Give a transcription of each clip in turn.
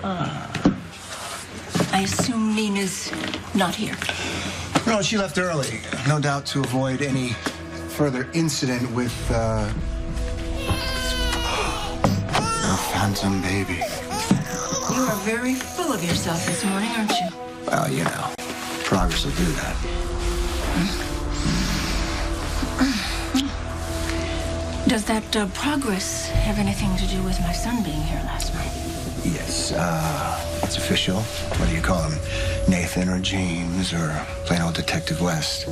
I assume Nina's not here. No, she left early. No doubt to avoid any further incident with, her phantom baby. You are very full of yourself this morning, aren't you? Well, you know, progress will do that. Does that progress have anything to do with my son being here last night? Yes, it's official. Whether you call him Nathan or James or plain old Detective West.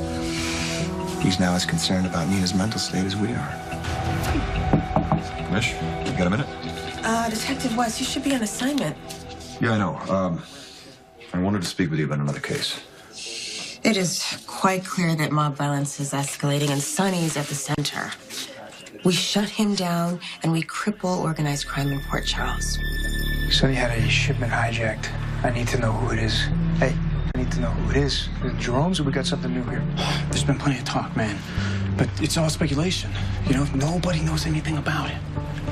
He's now as concerned about Nina's mental state as we are. Mish, you got a minute? Detective West, you should be on assignment. Yeah, I know. I wanted to speak with you about another case. It is quite clear that mob violence is escalating and Sonny's at the center. We shut him down and we cripple organized crime in Port Charles. Sonny had a shipment hijacked. I need to know who it is. Hey, I need to know who it is. Is it Jerome's or we got something new here? There's been plenty of talk, man. But it's all speculation. You know, nobody knows anything about it.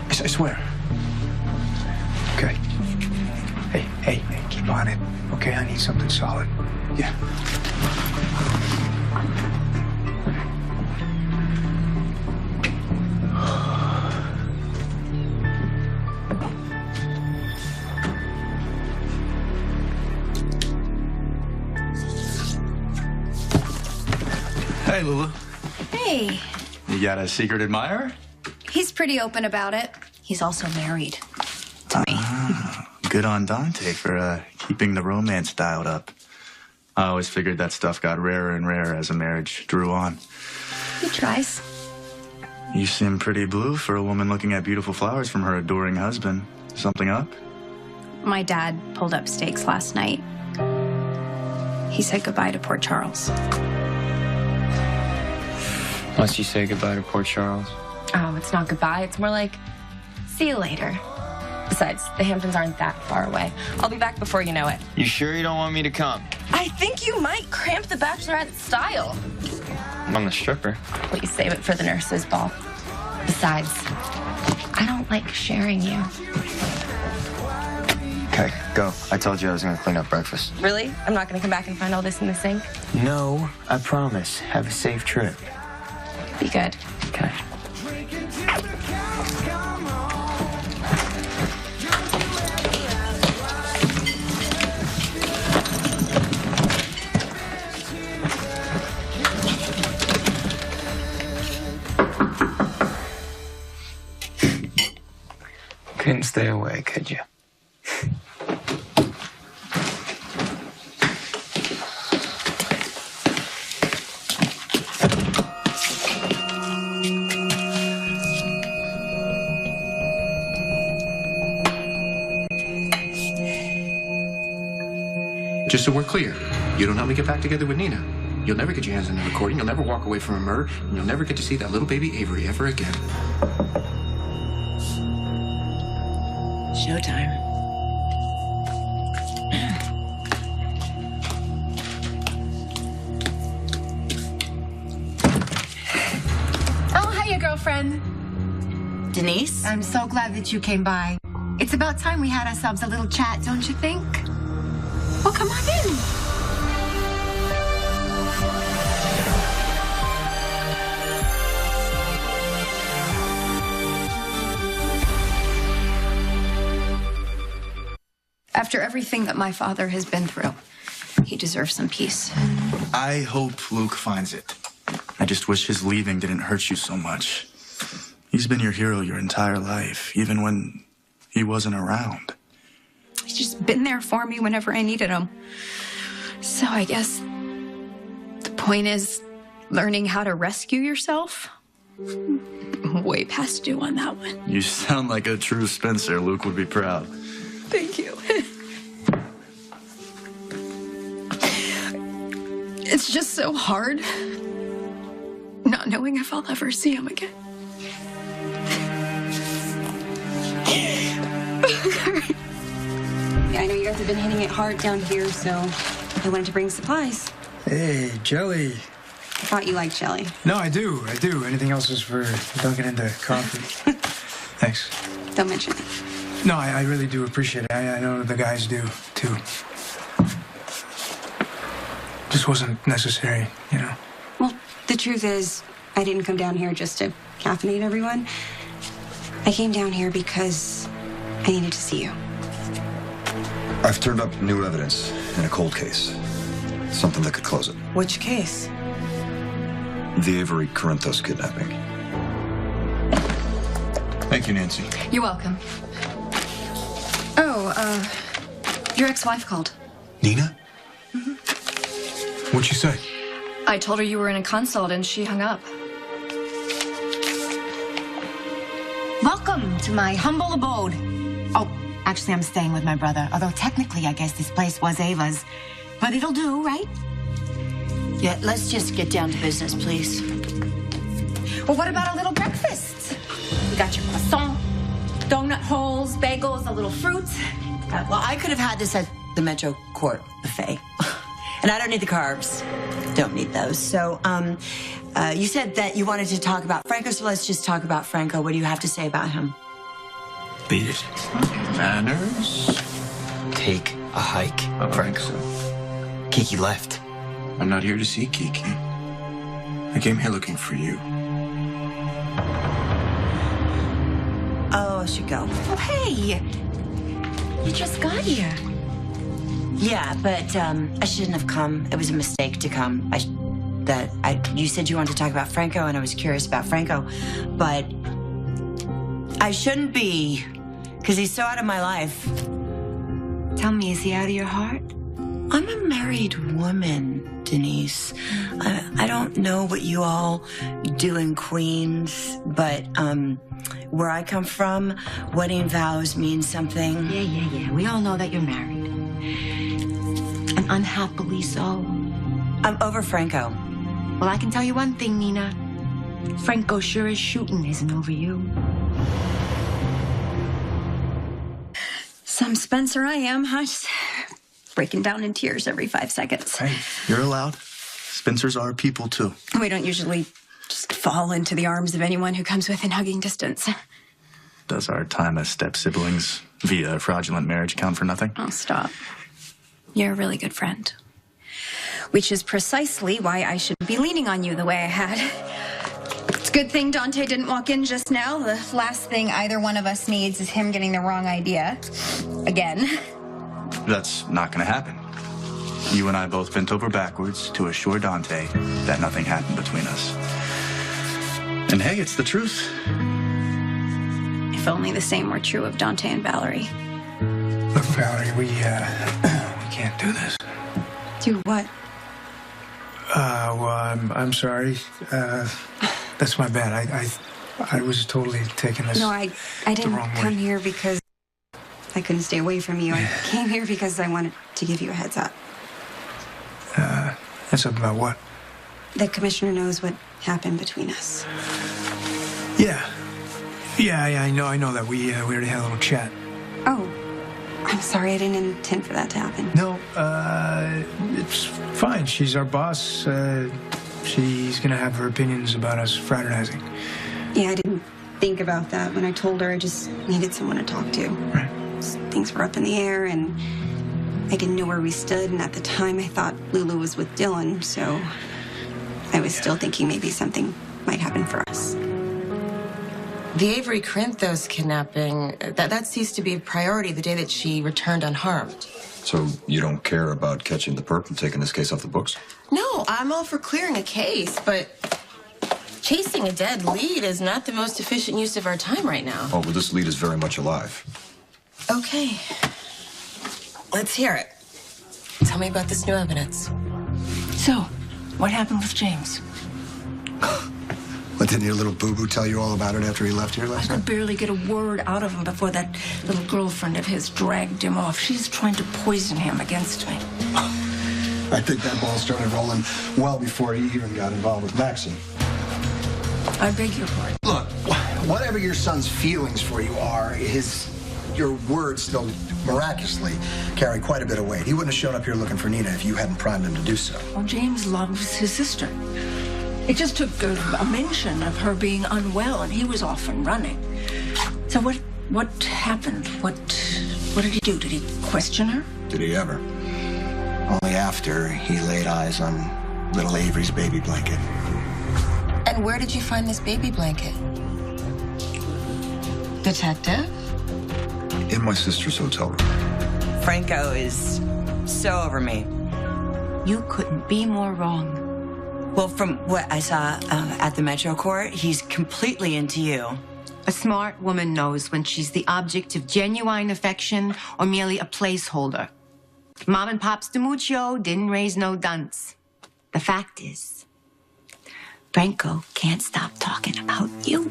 I swear. Okay. Hey, keep on it. Okay, I need something solid. Yeah. Hey, Lulu. Hey, You got a secret admirer? he's pretty open about it. He's also married to me. Good on Dante for keeping the romance dialed up. I always figured that stuff got rarer and rarer as a marriage drew on. He tries. You seem pretty blue for a woman looking at beautiful flowers from her adoring husband. Something up? My dad pulled up stakes last night. He said goodbye to Port Charles. Once you say goodbye to Port Charles? Oh, it's not goodbye. It's more like, see you later. Besides, the Hamptons aren't that far away. I'll be back before you know it. You sure you don't want me to come? I think you might cramp the bachelorette style. I'm the stripper. Will you save it for the nurses' ball? Besides, I don't like sharing you. Okay, go. I told you I was gonna clean up breakfast. Really? I'm not gonna come back and find all this in the sink? No, I promise. Have a safe trip. Be good. Okay. Couldn't stay away, could you? Just so we're clear, you don't help me get back together with Nina. You'll never get your hands on the recording, you'll never walk away from a murder, and you'll never get to see that little baby Avery ever again. Showtime. Oh, hiya, girlfriend. Denise? I'm so glad that you came by. It's about time we had ourselves a little chat, don't you think? Well, come on in. After everything that my father has been through, he deserves some peace. I hope Luke finds it. I just wish his leaving didn't hurt you so much. He's been your hero your entire life, even when he wasn't around. He's just been there for me whenever I needed him. So I guess the point is learning how to rescue yourself. I'm way past due on that one. You sound like a true Spencer. Luke would be proud. Thank you. It's just so hard not knowing if I'll ever see him again. Yeah, I know you guys have been hitting it hard down here, so I wanted to bring supplies. Hey, jelly. I thought you liked jelly. No, I do. Anything else is for dunking into coffee. Thanks. Don't mention it. No, I really do appreciate it. I know the guys do, too. Just wasn't necessary, you know. Well, the truth is, I didn't come down here just to caffeinate everyone. I came down here because I needed to see you. I've turned up new evidence in a cold case. Something that could close it. Which case? The Avery Corinthos kidnapping. Thank you, Nancy. You're welcome. Oh, your ex-wife called. Nina? What'd she say? I told her you were in a consult and she hung up. Welcome to my humble abode. Oh, actually, I'm staying with my brother. Although technically, I guess this place was Ava's. But it'll do, right? Yeah, let's just get down to business, please. Well, what about a little breakfast? You got your croissant, donut holes, bagels, a little fruit. Well, I could have had this at the Metro Court buffet. And I don't need the carbs. Don't need those. So, you said that you wanted to talk about Franco, so let's just talk about Franco. What do you have to say about him? Beat it. Manners? Take a hike, Franco. Kiki left. I'm not here to see Kiki. I came here looking for you. Oh, I should go. Oh, hey. You just got here. Yeah, but I shouldn't have come. It was a mistake to come. You said you wanted to talk about Franco, and I was curious about Franco, but I shouldn't be, because he's so out of my life. Tell me, is he out of your heart? I'm a married woman, Denise. I don't know what you all do in Queens, but where I come from, wedding vows mean something. Yeah. We all know that you're married. And unhappily so. I'm over Franco. Well, I can tell you one thing, Nina. Franco sure as shooting isn't over you. Some Spencer I am, huh? Just breaking down in tears every 5 seconds. Hey, you're allowed. Spencers are people, too. We don't usually just fall into the arms of anyone who comes within hugging distance. Does our time as step-siblings via fraudulent marriage count for nothing? Oh, stop. You're a really good friend. Which is precisely why I should be leaning on you the way I had. It's a good thing Dante didn't walk in just now. The last thing either one of us needs is him getting the wrong idea. Again. That's not going to happen. You and I both bent over backwards to assure Dante that nothing happened between us. And hey, it's the truth. If only the same were true of Dante and Valerie. Look, Valerie, we can't do this. Do what? Well, I'm sorry. That's my bad. I was totally taking this. No, I didn't wrong way. come here because I couldn't stay away from you. I came here because I wanted to give you a heads up. Heads up about what? The commissioner knows what happened between us. Yeah, I know that. We already had a little chat. Oh, I'm sorry. I didn't intend for that to happen. No, it's fine. She's our boss. She's gonna have her opinions about us fraternizing. Yeah, I didn't think about that when I told her I just needed someone to talk to. Right. Things were up in the air, and I didn't know where we stood. And at the time, I thought Lulu was with Dylan, so I was still thinking maybe something might happen for us. The Avery Corinthos kidnapping, that ceased to be a priority the day that she returned unharmed. So you don't care about catching the perp and taking this case off the books? No, I'm all for clearing a case, but chasing a dead lead is not the most efficient use of our time right now. Oh, well, this lead is very much alive. Okay. Let's hear it. Tell me about this new evidence. So, what happened with James? What, didn't your little boo-boo tell you all about it after he left here last I night? could barely get a word out of him before that little girlfriend of his dragged him off. She's trying to poison him against me. I think that ball started rolling well before he even got involved with Maxine. I beg your pardon. Look, whatever your son's feelings for you are, your words still miraculously carry quite a bit of weight. He wouldn't have shown up here looking for Nina if you hadn't primed him to do so. Well, James loves his sister. It just took a mention of her being unwell, and he was off and running. So what What happened? What did he do? Did he question her? Did he ever? Only after he laid eyes on little Avery's baby blanket. And where did you find this baby blanket? Detective? In my sister's hotel room. Franco is so over me. You couldn't be more wrong. Well, from what I saw at the Metro Court, he's completely into you. A smart woman knows when she's the object of genuine affection or merely a placeholder. Mom and Pop's DiMuccio didn't raise no dunce. The fact is, Franco can't stop talking about you.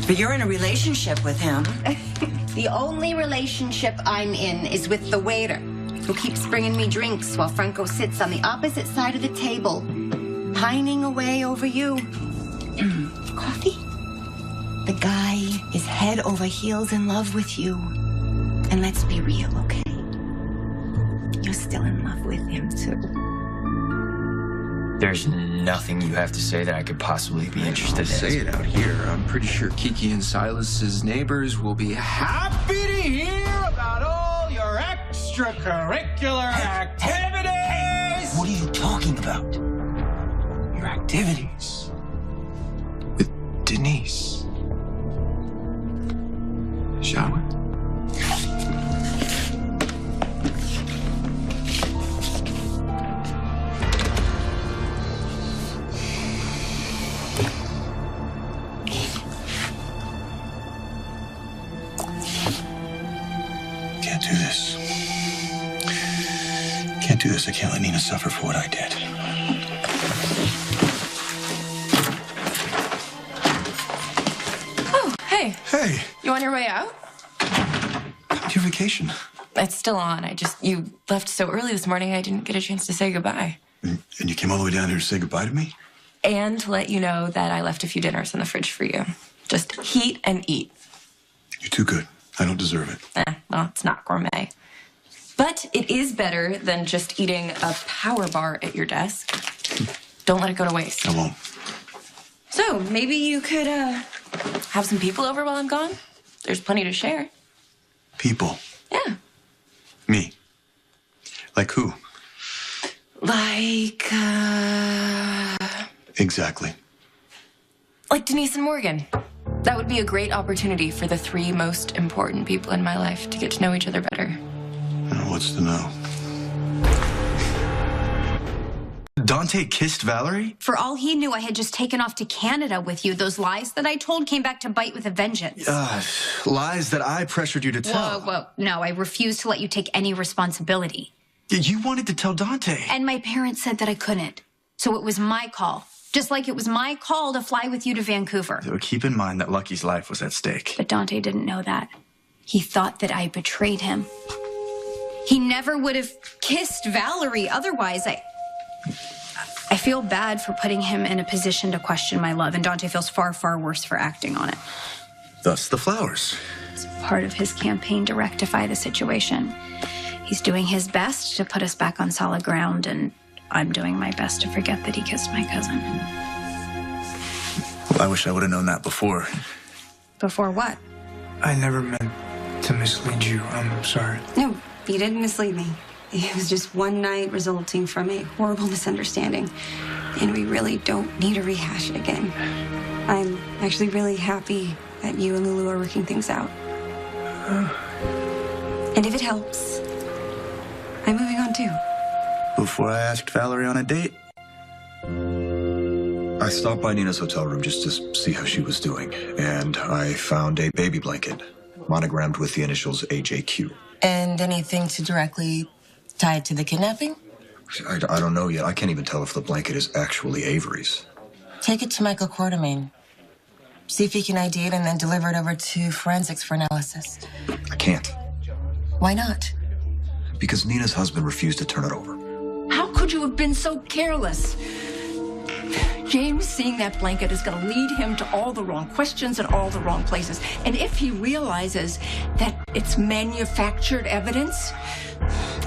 But you're in a relationship with him. The only relationship I'm in is with the waiter, who keeps bringing me drinks while Franco sits on the opposite side of the table, pining away over you. Coffee? The guy is head over heels in love with you. And let's be real, okay? You're still in love with him, too. There's nothing you have to say that I could possibly be interested in. Say it out here. I'm pretty sure Kiki and Silas's neighbors will be happy to hear about all your extracurricular activities. What are you talking about? Your activities with Denise. Shall we? Can't do this. Can't do this. I can't let Nina suffer for what I did. Oh, hey. Hey, You on your way out? how's your vacation? It's still on. You left so early this morning, I didn't get a chance to say goodbye. And you came all the way down here to say goodbye to me? And to let you know that I left a few dinners in the fridge for you. Just heat and eat. You're too good. I don't deserve it. Well, it's not gourmet. But it is better than just eating a power bar at your desk. Don't let it go to waste. I won't. So, maybe you could, have some people over while I'm gone? There's plenty to share. People. Yeah. Me. Like who? Like, Exactly. like Denise and Morgan. That would be a great opportunity for the three most important people in my life to get to know each other better. What's to know? Dante kissed Valerie? For all he knew, I had just taken off to Canada with you. Those lies that I told came back to bite with a vengeance. Lies that I pressured you to tell. Whoa. No, I refused to let you take any responsibility. You wanted to tell Dante. And my parents said that I couldn't. So it was my call. Just like it was my call to fly with you to Vancouver. So keep in mind that Lucky's life was at stake. But Dante didn't know that. He thought that I betrayed him. He never would have kissed Valerie otherwise. I feel bad for putting him in a position to question my love, and Dante feels far, far worse for acting on it. Thus the flowers. It's part of his campaign to rectify the situation. He's doing his best to put us back on solid ground, and I'm doing my best to forget that he kissed my cousin. Well, I wish I would have known that before. Before what? I never meant to mislead you. I'm sorry. No, you didn't mislead me. It was just one night resulting from a horrible misunderstanding. And we really don't need to rehash it again. I'm actually really happy that you and Lulu are working things out. And if it helps, I'm moving on too. Before I asked Valerie on a date? I stopped by Nina's hotel room just to see how she was doing, and I found a baby blanket monogrammed with the initials AJQ. And anything to directly tie it to the kidnapping? I don't know yet. I can't even tell if the blanket is actually Avery's. Take it to Michael Quartermain. See if he can ID it and then deliver it over to forensics for analysis. I can't. Why not? Because Nina's husband refused to turn it over. How could you have been so careless? James seeing that blanket is going to lead him to all the wrong questions and all the wrong places. And if he realizes that it's manufactured evidence,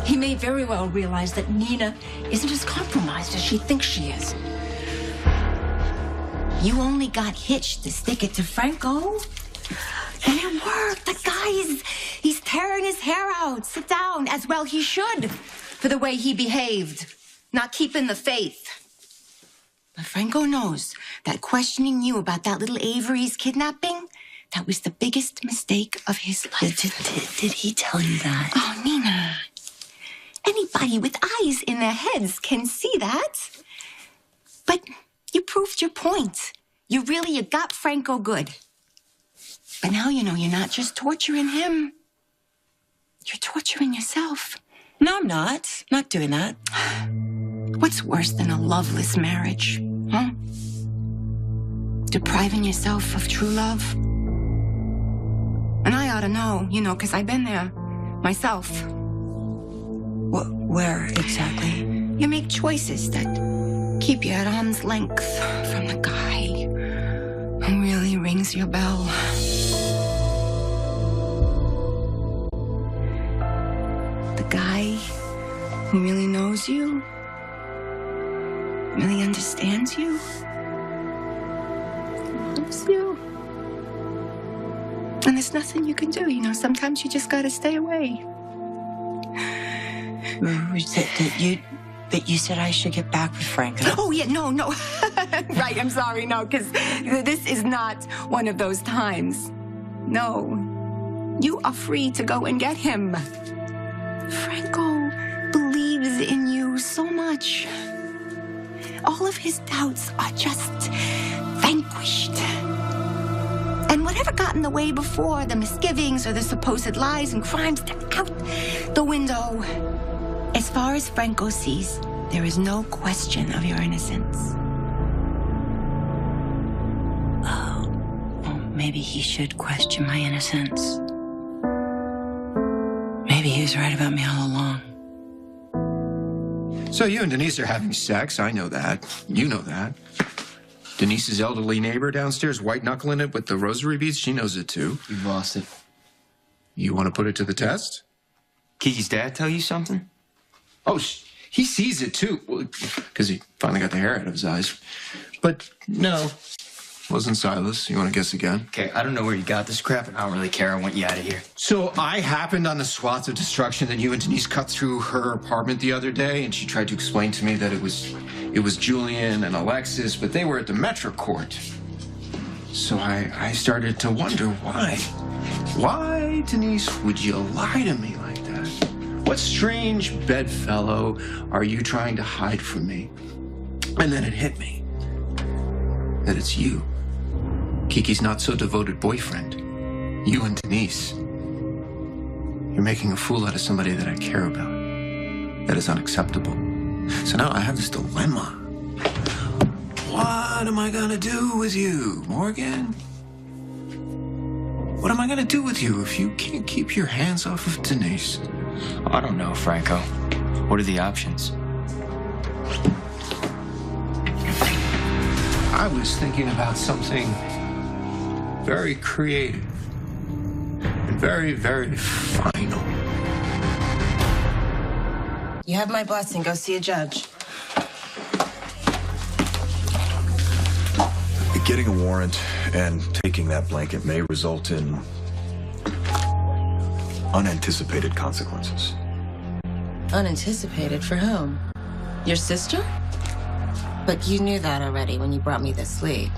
he may very well realize that Nina isn't as compromised as she thinks she is. You only got hitched to stick it to Franco. And it worked. The guy he's tearing his hair out. Sit down, as well he should, for the way he behaved. Not keeping the faith. But Franco knows that questioning you about that little Avery's kidnapping, that was the biggest mistake of his life. Did he tell you that? Oh, Nina. Anybody with eyes in their heads can see that. But you proved your point. You got Franco good. But now you know you're not just torturing him. You're torturing yourself. No, I'm not. I'm not doing that. What's worse than a loveless marriage, huh? Depriving yourself of true love. And I ought to know, because I've been there myself. Where exactly? You make choices that keep you at arm's length from the guy who really rings your bell. The guy who really knows you, really understands you, loves you. And there's nothing you can do, sometimes you just gotta stay away. That you said I should get back with Franco. Oh, yeah, no. Right, I'm sorry, no, because this is not one of those times. No. You are free to go and get him. Franco believes in you so much. All of his doubts are just vanquished. And whatever got in the way before, the misgivings or the supposed lies and crimes, they're out the window. As far as Franco sees, there is no question of your innocence. Oh, maybe he should question my innocence. Maybe he was right about me all along. So you and Denise are having sex. I know that. You know that. Denise's elderly neighbor downstairs white-knuckling it with the rosary beads, she knows it too. You've lost it. You want to put it to the test? Kiki's dad tell you something? Oh, he sees it too, because he finally got the hair out of his eyes. But no, wasn't Silas. You want to guess again? Okay, I don't know where you got this crap, and I don't really care. I want you out of here. So I happened on the swaths of destruction that you and Denise cut through her apartment the other day, and she tried to explain to me that it was Julian and Alexis, but they were at the Metro Court. So I started to wonder why. Why, Denise, would you lie to me like that? What strange bedfellow are you trying to hide from me? And then it hit me that it's you. Kiki's not so devoted boyfriend. You and Denise. You're making a fool out of somebody that I care about. That is unacceptable. So now I have this dilemma. What am I gonna do with you, Morgan? What am I gonna do with you if you can't keep your hands off of Denise? I don't know, Franco. What are the options? I was thinking about something very creative and very, very final. You have my blessing. Go see a judge. Getting a warrant and taking that blanket may result in unanticipated consequences. Unanticipated for whom? Your sister? But you knew that already when you brought me this lead.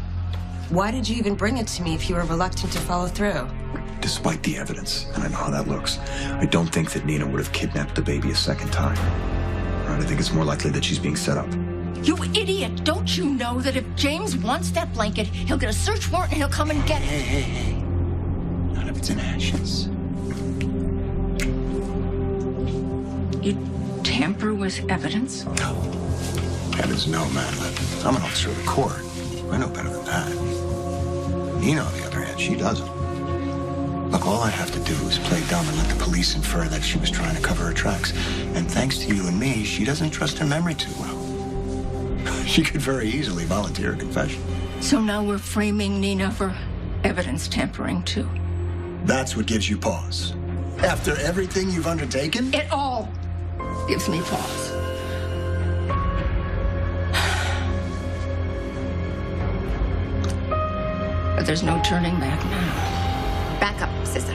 Why did you even bring it to me if you were reluctant to follow through? Despite the evidence, and I know how that looks, I don't think that Nina would have kidnapped the baby a second time. Right? I think it's more likely that she's being set up. You idiot! Don't you know that if James wants that blanket, he'll get a search warrant and he'll come and get it? Hey. None of it's in ashes. You tamper with evidence? No. Heavens no, Madeline. I'm an officer of the court. I know better than that. Nina, on the other hand, she doesn't. Look, all I have to do is play dumb and let the police infer that she was trying to cover her tracks. And thanks to you and me, she doesn't trust her memory too well. She could very easily volunteer a confession. So now we're framing Nina for evidence tampering, too. That's what gives you pause. After everything you've undertaken? It all gives me pause. But there's no turning back now. Back up, sister.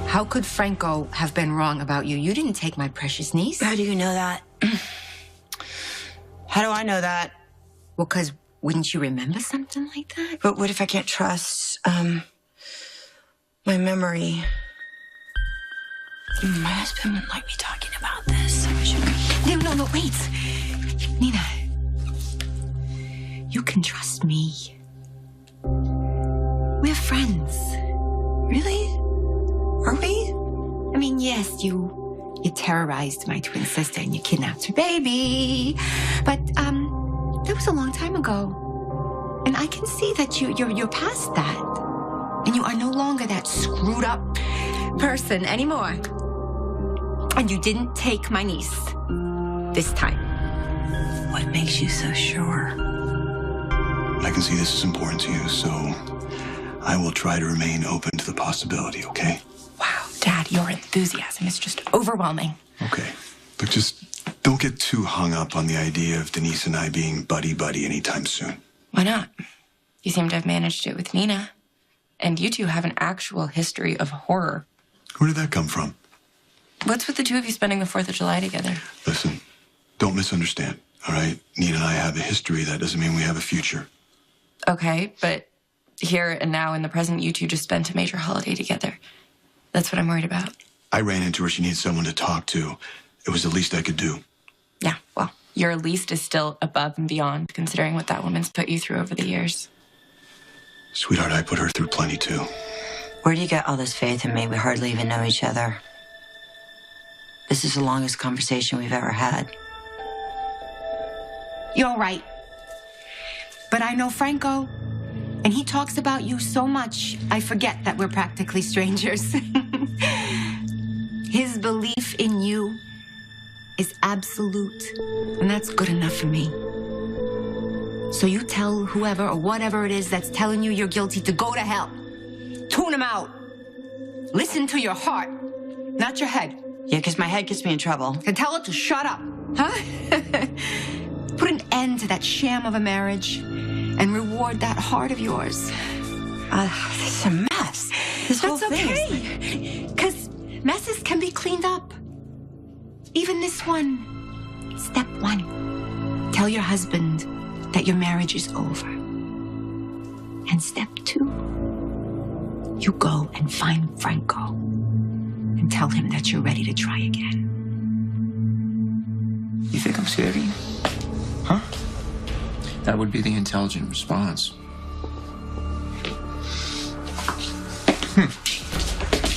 How could Franco have been wrong about you? You didn't take my precious niece. How do you know that? How do I know that? Well, because wouldn't you remember something like that? But what if I can't trust, my memory? My husband wouldn't like me talking about this. No, wait. Nina, you can trust me. We're friends. Really? Are we? I mean, yes, you terrorized my twin sister and you kidnapped her baby. But, that was a long time ago. And I can see that you're past that. And you are no longer that screwed up person anymore. And you didn't take my niece this time. What makes you so sure? I can see this is important to you, so I will try to remain open to the possibility, okay? Wow, Dad, your enthusiasm is just overwhelming. Okay. But just don't get too hung up on the idea of Denise and I being buddy-buddy anytime soon. Why not? You seem to have managed it with Nina. And you two have an actual history of horror. Where did that come from? What's with the two of you spending the 4th of July together? Listen, don't misunderstand, all right? Nina and I have a history. That doesn't mean we have a future. Okay, but here and now in the present, you two just spent a major holiday together. That's what I'm worried about. I ran into her. She needed someone to talk to. It was the least I could do. Yeah, well, your least is still above and beyond, considering what that woman's put you through over the years. Sweetheart, I put her through plenty, too. Where do you get all this faith in me? We hardly even know each other. This is the longest conversation we've ever had. You're right. But I know Franco, and he talks about you so much, I forget that we're practically strangers. His belief in you is absolute, and that's good enough for me. So you tell whoever or whatever it is that's telling you you're guilty to go to hell. Tune him out. Listen to your heart, not your head. Yeah, because my head gets me in trouble. And tell it to shut up, huh? Put an end to that sham of a marriage and reward that heart of yours. This is a mess. This whole That's thing okay, because messes can be cleaned up. Even this one. Step 1, tell your husband that your marriage is over. And step 2, you go and find Franco and tell him that you're ready to try again. You think I'm scared of you? Huh? That would be the intelligent response.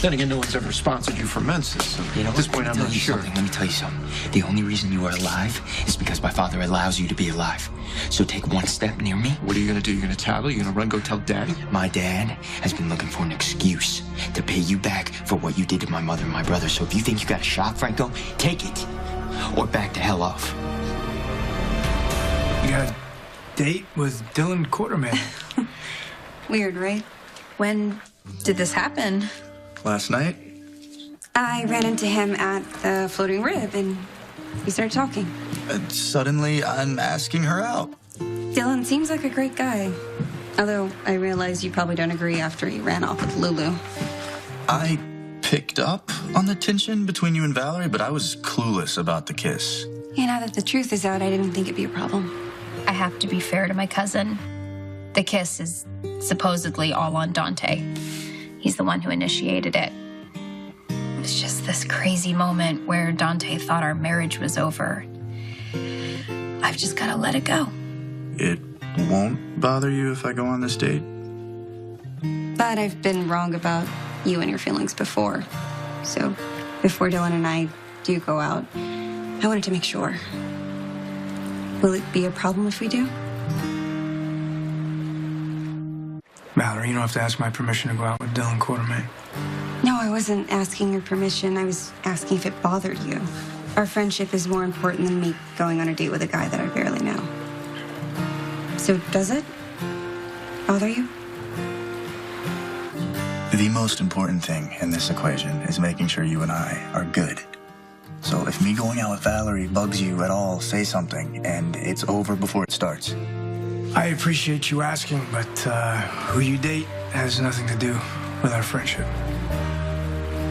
Then again, no one's ever sponsored you for Menses. So You know, at this point, I'm not sure. Let me tell you something. The only reason you are alive is because my father allows you to be alive. So take one step near me. What are you gonna do? You're gonna tattle? You're gonna run, go tell Daddy? My dad has been looking for an excuse to pay you back for what you did to my mother and my brother. So if you think you got a shot, Franco, take it. Or back the hell off. You got a date with Dylan Quarterman. Weird, right? When did this happen? Last night? I ran into him at the Floating Rib, and we started talking. And suddenly, I'm asking her out. Dylan seems like a great guy. Although I realize you probably don't agree after he ran off with Lulu. I picked up on the tension between you and Valerie, but I was clueless about the kiss. Yeah, now that the truth is out, I didn't think it'd be a problem. I have to be fair to my cousin. The kiss is supposedly all on Dante. He's the one who initiated it. It was just this crazy moment where Dante thought our marriage was over. I've just got to let it go. It won't bother you if I go on this date? But I've been wrong about you and your feelings before. So before Dylan and I do go out, I wanted to make sure. Will it be a problem if we do? Mallory, you don't have to ask my permission to go out with Dylan Quarterman. No, I wasn't asking your permission. I was asking if it bothered you. Our friendship is more important than me going on a date with a guy that I barely know. So does it bother you? The most important thing in this equation is making sure you and I are good. So if me going out with Valerie bugs you at all, say something, and it's over before it starts. I appreciate you asking, but who you date has nothing to do with our friendship.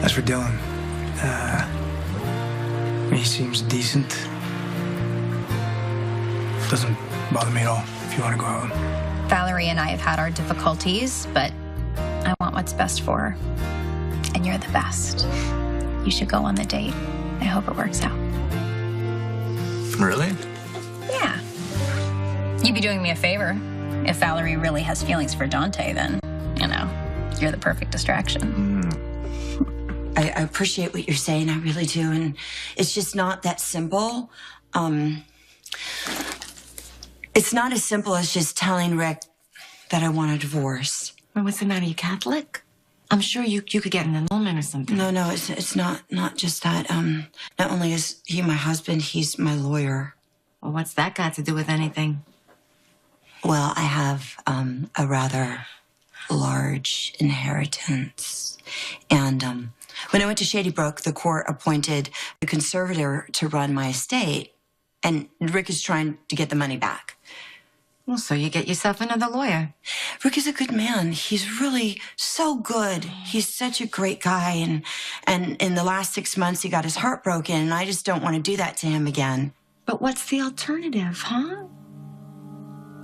As for Dylan, he seems decent. Doesn't bother me at all if you want to go out. Valerie and I have had our difficulties, but I want what's best for her. And you're the best. You should go on the date. I hope it works out. Really? Yeah. You'd be doing me a favor. If Valerie really has feelings for Dante, then, you know, you're the perfect distraction. I appreciate what you're saying, I really do, and it's just not that simple. It's not as simple as just telling Rick that I want a divorce. Well, what's the matter? You Catholic? I'm sure you could get an annulment or something. No, it's not just that. Not only is he my husband, he's my lawyer. Well, what's that got to do with anything? Well, I have a rather large inheritance. And when I went to Shady Brook, the court appointed a conservator to run my estate. And Rick is trying to get the money back. Well, so you get yourself another lawyer. Rick is a good man. He's really so good. He's such a great guy. And in the last 6 months, he got his heart broken. And I just don't want to do that to him again. But what's the alternative, huh?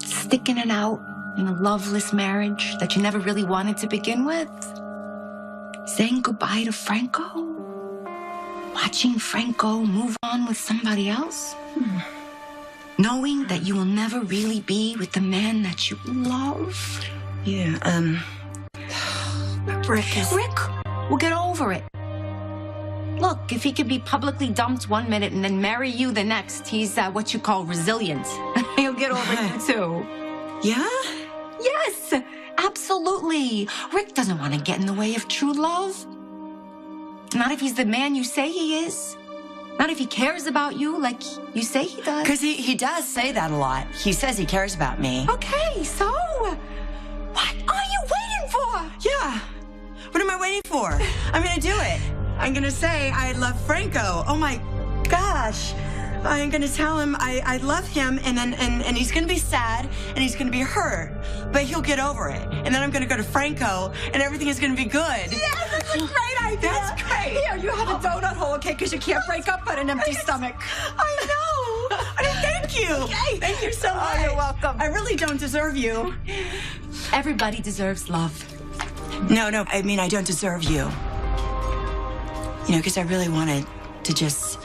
Sticking it out in a loveless marriage that you never really wanted to begin with? Saying goodbye to Franco? Watching Franco move on with somebody else? Knowing that you will never really be with the man that you love? Yeah, Rick, we'll get over it. Look, if he could be publicly dumped 1 minute and then marry you the next, he's what you call resilient. He'll get over you too. Yeah? Yes, absolutely. Rick doesn't want to get in the way of true love. Not if he's the man you say he is. Not if he cares about you like you say he does. Because he does say that a lot. He says he cares about me. Okay, so what are you waiting for? Yeah. What am I waiting for? I'm going to do it. I'm going to say I love Franco. Oh, my gosh. I'm going to tell him I love him, and he's going to be sad, and he's going to be hurt. But he'll get over it. And then I'm going to go to Franco, and everything is going to be good. Yes, that's a great idea. That's great. Here, you have a donut hole, okay? Because you can't break up on an empty stomach. I know. I mean, thank you. Okay. Thank you so much. Oh, you're welcome. I really don't deserve you. Everybody deserves love. No, I mean, I don't deserve you. You know, because I really wanted to just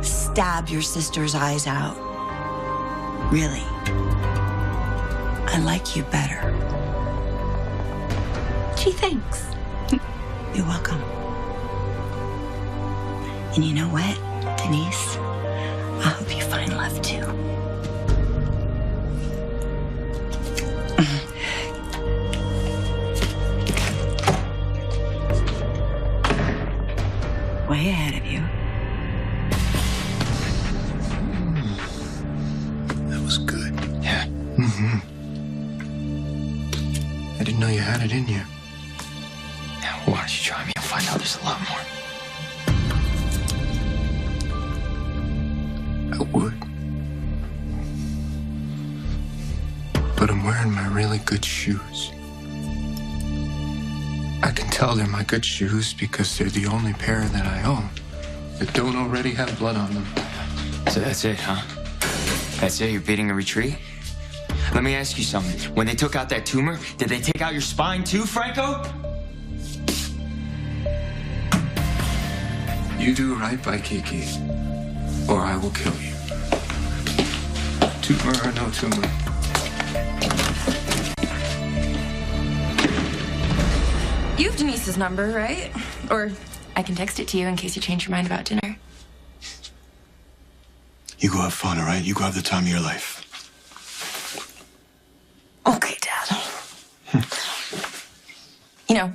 stab your sister's eyes out. Really. I like you better. Gee, thanks. You're welcome. And you know what, Denise? I hope you find love too. Way ahead of you. That was good. Yeah. Mm-hmm. I didn't know you had it in you. Now, why don't you try me and find out there's a lot more? I would. But I'm wearing my really good shoes. I can tell they're my good shoes because they're the only pair that I own that don't already have blood on them. So that's it, huh? That's it? You're beating a retreat? Let me ask you something. When they took out that tumor, did they take out your spine too, Franco? You do right by Kiki, or I will kill you. Tumor or no tumor. You have Denise's number, right? Or I can text it to you in case you change your mind about dinner. You go have fun, all right? You go have the time of your life. Okay, Dad. You know,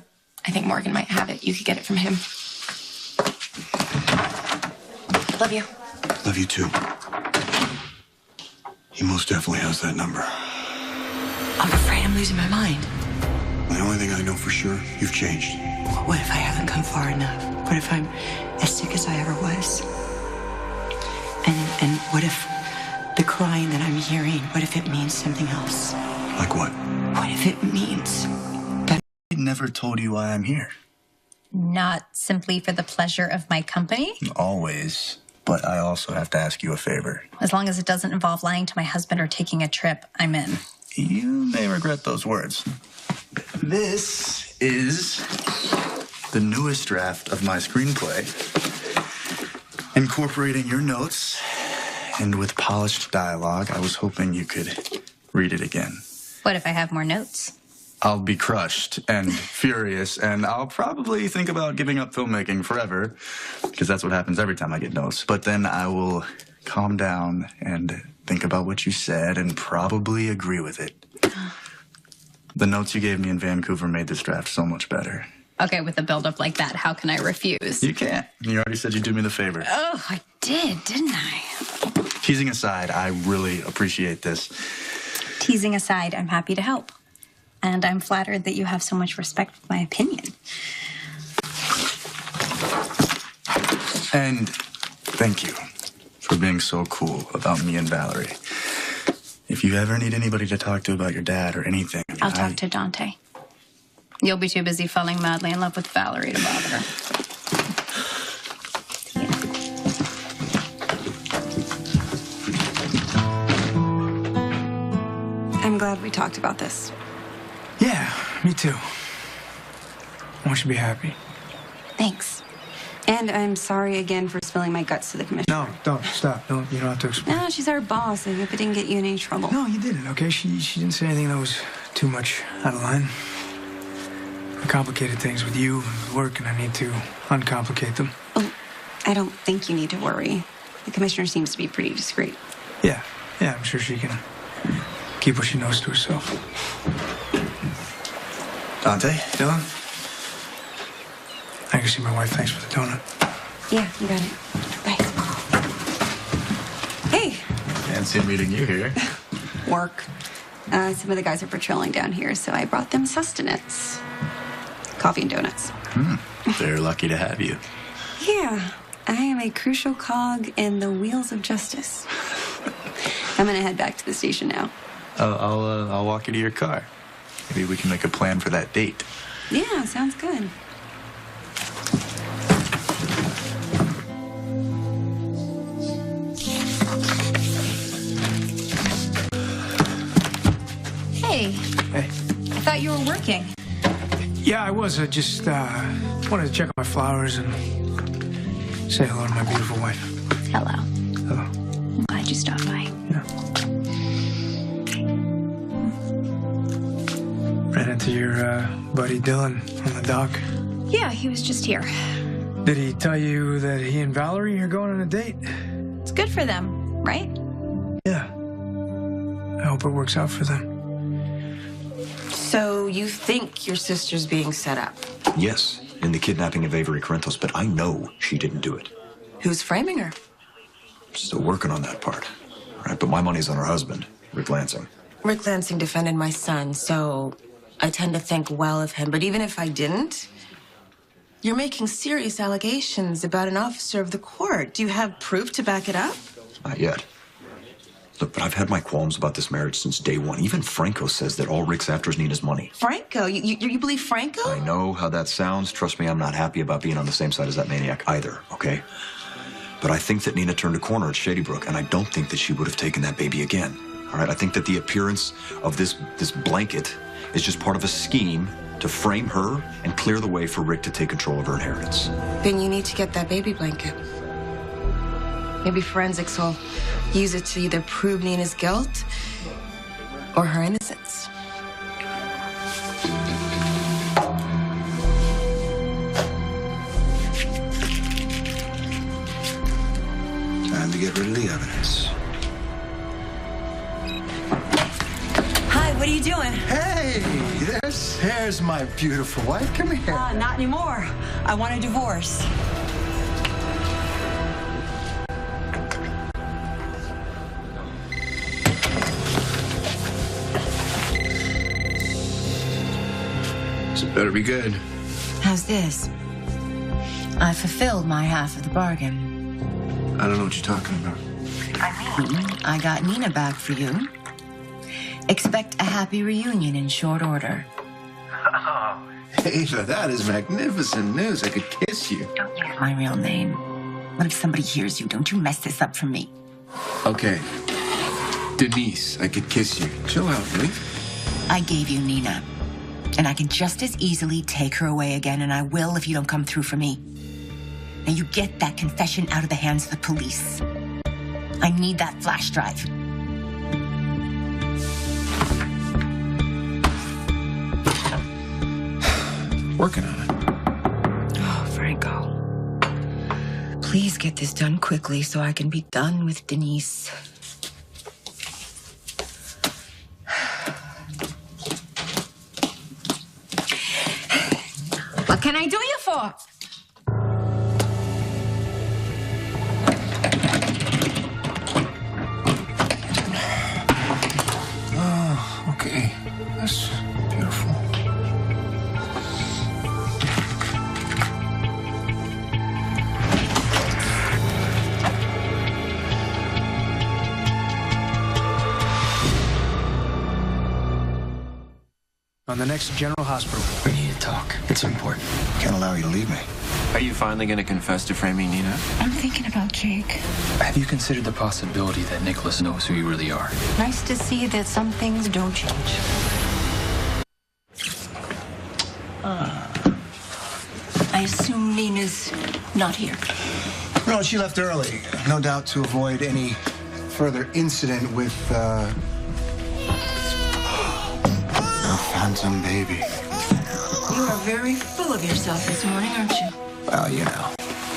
I think Morgan might have it. You could get it from him. Love you. Love you too. He most definitely has that number. I'm afraid I'm losing my mind. The only thing I know for sure, you've changed. What if I haven't come far enough? What if I'm as sick as I ever was? And what if the crying that I'm hearing, what if it means something else? Like what? What if it means that never told you why I'm here. Not simply for the pleasure of my company? Always. But I also have to ask you a favor. As long as it doesn't involve lying to my husband or taking a trip, I'm in. You may regret those words. This is the newest draft of my screenplay, incorporating your notes, and with polished dialogue. I was hoping you could read it again. What if I have more notes? I'll be crushed and furious, and I'll probably think about giving up filmmaking forever, because that's what happens every time I get notes. But then I will calm down and think about what you said and probably agree with it. The notes you gave me in Vancouver made this draft so much better. Okay, with a build-up like that, how can I refuse? You can't. You already said you'd do me the favor. Oh, I did, didn't I? Teasing aside, I really appreciate this. Teasing aside, I'm happy to help. And I'm flattered that you have so much respect for my opinion. And thank you for being so cool about me and Valerie. If you ever need anybody to talk to about your dad or anything, I'll talk to Dante. You'll be too busy falling madly in love with Valerie to bother her. I'm glad we talked about this. Yeah, me too. I want you to be happy. Thanks. And I'm sorry again for spilling my guts to the commissioner. No, don't. Stop. You don't have to explain. No, she's our boss. I hope it didn't get you in any trouble. No, you didn't, okay? She didn't say anything that was too much out of line. I complicated things with you and work, and I need to uncomplicate them. Oh, I don't think you need to worry. The commissioner seems to be pretty discreet. Yeah, I'm sure she can keep what she knows to herself. Dante? Dylan? I can see my wife. Thanks for the donut. Yeah, you got it. Bye. Hey. Fancy meeting you here. Work. Some of the guys are patrolling down here, so I brought them sustenance. Coffee and donuts. They're lucky to have you. Yeah, I am a crucial cog in the wheels of justice. I'm gonna head back to the station now. I'll walk you to your car. Maybe we can make a plan for that date. Yeah, sounds good. Hey. Hey. I thought you were working. Yeah, I was. I just wanted to check on my flowers and say hello to my beautiful wife. Hello. Hello. I'm glad you stopped by. Yeah. Ran into your buddy Dylan on the dock. Yeah, he was just here. Did he tell you that he and Valerie are going on a date? It's good for them, right? Yeah. I hope it works out for them. So you think your sister's being set up? Yes, in the kidnapping of Avery Corinthos, but I know she didn't do it. Who's framing her? Still working on that part. All right, but my money's on her husband, Rick Lansing. Rick Lansing defended my son, so I tend to think well of him. But even if I didn't, you're making serious allegations about an officer of the court. Do you have proof to back it up? Not yet. Look, but I've had my qualms about this marriage since day one. Even Franco says that all Rick's after is Nina's money. Franco? You believe Franco? I know how that sounds. Trust me, I'm not happy about being on the same side as that maniac either, okay? But I think that Nina turned a corner at Shady Brook, and I don't think that she would have taken that baby again. All right, I think that the appearance of this blanket is just part of a scheme to frame her and clear the way for Rick to take control of her inheritance. Then you need to get that baby blanket. Maybe forensics will use it to either prove Nina's guilt or her innocence. Time to get rid of the evidence. Hi, what are you doing? Hey, there's my beautiful wife. Come here. Not anymore. I want a divorce. So it better be good. How's this? I fulfilled my half of the bargain. I don't know what you're talking about. I got Nina back for you. Expect a happy reunion in short order. Oh, Ava, that is magnificent news. I could kiss you. Don't use my real name. What if somebody hears you? Don't you mess this up for me. Okay. Denise, I could kiss you. Chill out, please. I gave you Nina. And I can just as easily take her away again, and I will if you don't come through for me. Now you get that confession out of the hands of the police. I need that flash drive. Working on it. Oh, Franco. Please get this done quickly so I can be done with Denise. What can I do you for? Oh, okay. That's beautiful. On the next General Hospital. We need to talk. It's important. Can't allow you to leave me. Are you finally going to confess to framing Nina? I'm thinking about Jake. Have you considered the possibility that Nicholas knows who you really are? Nice to see that some things don't change. I assume Nina's not here. No, she left early. No doubt to avoid any further incident with, a phantom baby. You are very full of yourself this morning, aren't you? Well, you know,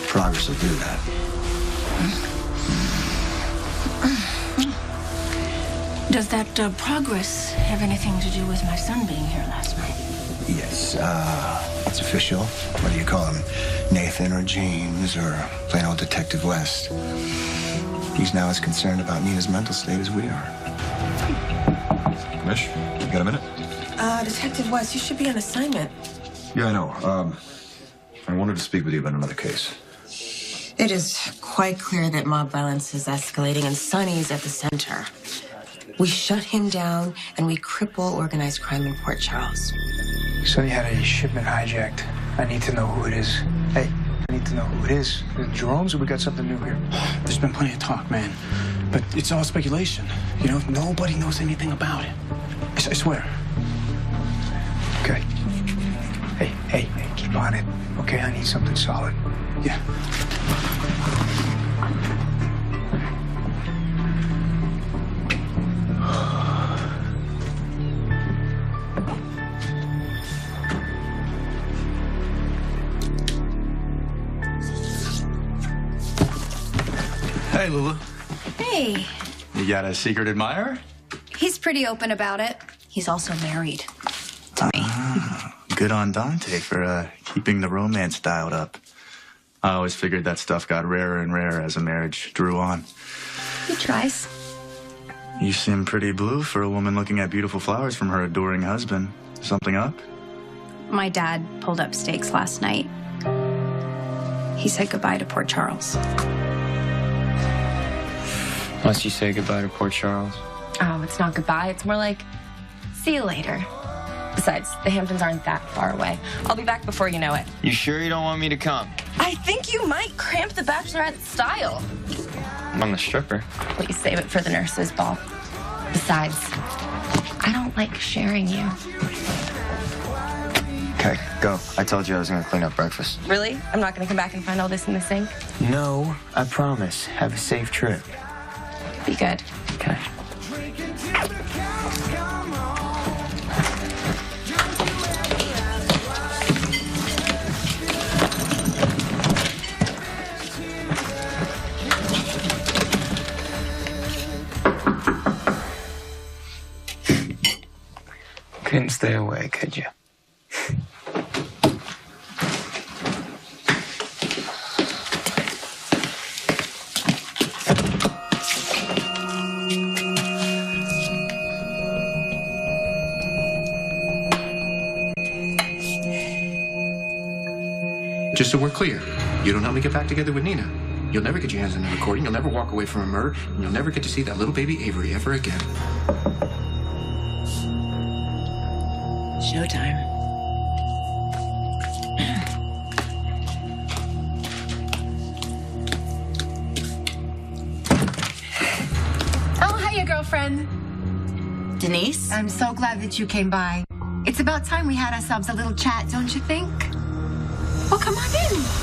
progress will do that. Does that progress have anything to do with my son being here last night? Yes, it's official. Whether you call him Nathan or James or plain old Detective West. He's now as concerned about Nina's mental state as we are. Mish, you got a minute? Detective West, you should be on assignment. Yeah, I know. I wanted to speak with you about another case. It is quite clear that mob violence is escalating and Sonny's at the center. We shut him down and we cripple organized crime in Port Charles. Sonny had a shipment hijacked. I need to know who it is. Hey, I need to know who it is. Is it Jerome's or we got something new here? There's been plenty of talk, man. But it's all speculation. You know, nobody knows anything about it. I swear. Okay. Hey, keep on it. Okay, I need something solid. Yeah. Hey, Lulu. Hey, You got a secret admirer? he's pretty open about it. He's also married to me. Good on Dante for keeping the romance dialed up. I always figured that stuff got rarer and rarer as a marriage drew on. He tries. You seem pretty blue for a woman looking at beautiful flowers from her adoring husband. Something up? My dad pulled up stakes last night. He said goodbye to Port Charles. Must you say goodbye to Port Charles? Oh, it's not goodbye. It's more like, see you later. Besides, the Hamptons aren't that far away. I'll be back before you know it. You sure you don't want me to come? I think you might cramp the bachelorette style. I'm the stripper. Please save it for the nurses' ball. Besides, I don't like sharing you. Okay, go. I told you I was gonna clean up breakfast. Really? I'm not gonna come back and find all this in the sink? No, I promise. Have a safe trip. Be good. Okay. Couldn't stay away, could you? Just so we're clear, you don't help me get back together with Nina. You'll never get your hands on the recording, you'll never walk away from a murder, and you'll never get to see that little baby Avery ever again. Showtime. girlfriend. Denise? I'm so glad that you came by. It's about time we had ourselves a little chat, don't you think? Well, come on in.